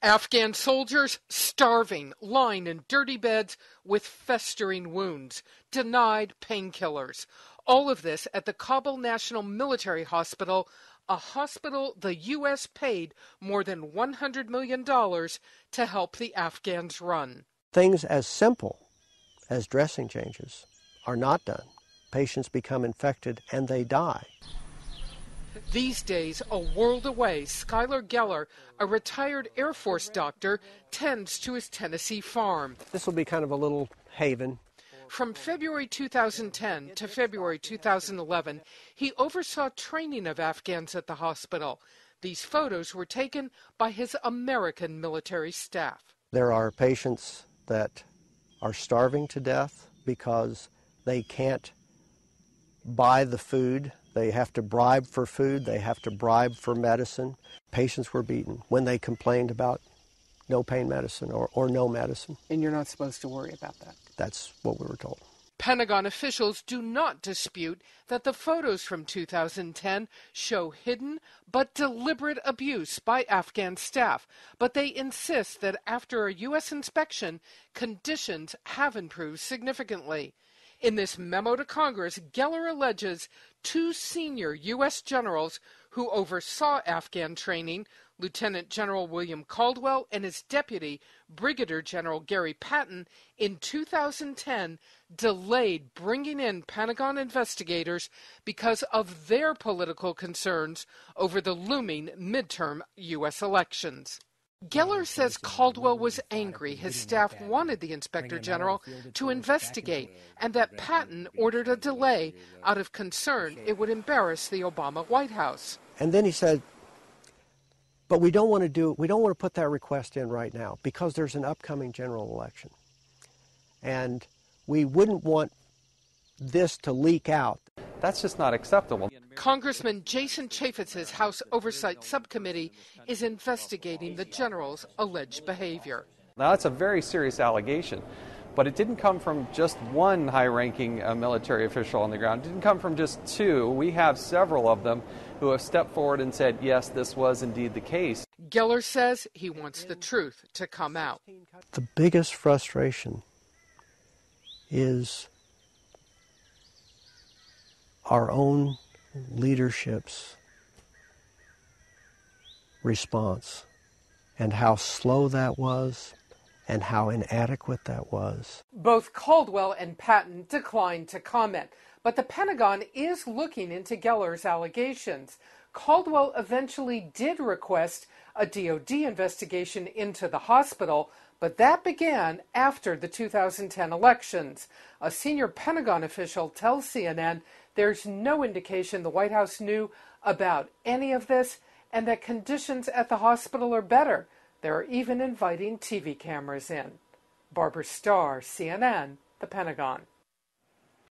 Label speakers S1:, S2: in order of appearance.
S1: Afghan soldiers starving, lying in dirty beds with festering wounds, denied painkillers. All of this at the Kabul National Military Hospital, a hospital the U.S. paid more than $100 million to help the Afghans run.
S2: Things as simple as dressing changes are not done. Patients become infected and they die.
S1: These days, a world away, Skylar Geller, a retired Air Force doctor, tends to his Tennessee farm.
S2: This will be kind of a little haven.
S1: From February 2010 to February 2011, he oversaw training of Afghans at the hospital. These photos were taken by his American military staff.
S2: There are patients that are starving to death because they can't buy the food. They have to bribe for food. They have to bribe for medicine. Patients were beaten when they complained about no pain medicine or no medicine.
S3: And you're not supposed to worry about that.
S2: That's what we were told.
S1: Pentagon officials do not dispute that the photos from 2010 show hidden but deliberate abuse by Afghan staff, but they insist that after a U.S. inspection, conditions have improved significantly. In this memo to Congress, Geller alleges two senior U.S. generals who oversaw Afghan training, Lieutenant General William Caldwell and his deputy, Brigadier General Gary Patton, in 2010 delayed bringing in Pentagon investigators because of their political concerns over the looming midterm U.S. elections. Geller says Caldwell was angry his staff wanted the Inspector General to investigate and that Patton ordered a delay out of concern it would embarrass the Obama White House.
S2: And then he said, but we don't want to put that request in right now because there's an upcoming general election. And we wouldn't want this to leak out.
S4: That's just not acceptable.
S1: Congressman Jason Chaffetz's House Oversight Subcommittee is investigating the general's alleged behavior.
S4: Now, that's a very serious allegation, but it didn't come from just one high-ranking military official on the ground. It didn't come from just two. We have several of them who have stepped forward and said, yes, this was indeed the case.
S1: Geller says he wants the truth to come out.
S2: The biggest frustration is our own leadership's response and how slow that was and how inadequate that was.
S1: Both Caldwell and Patton declined to comment, but the Pentagon is looking into Geller's allegations. Caldwell eventually did request a DOD investigation into the hospital, but that began after the 2010 elections. A senior Pentagon official tells CNN there's no indication the White House knew about any of this and that conditions at the hospital are better. They're even inviting TV cameras in. Barbara Starr, CNN, the Pentagon.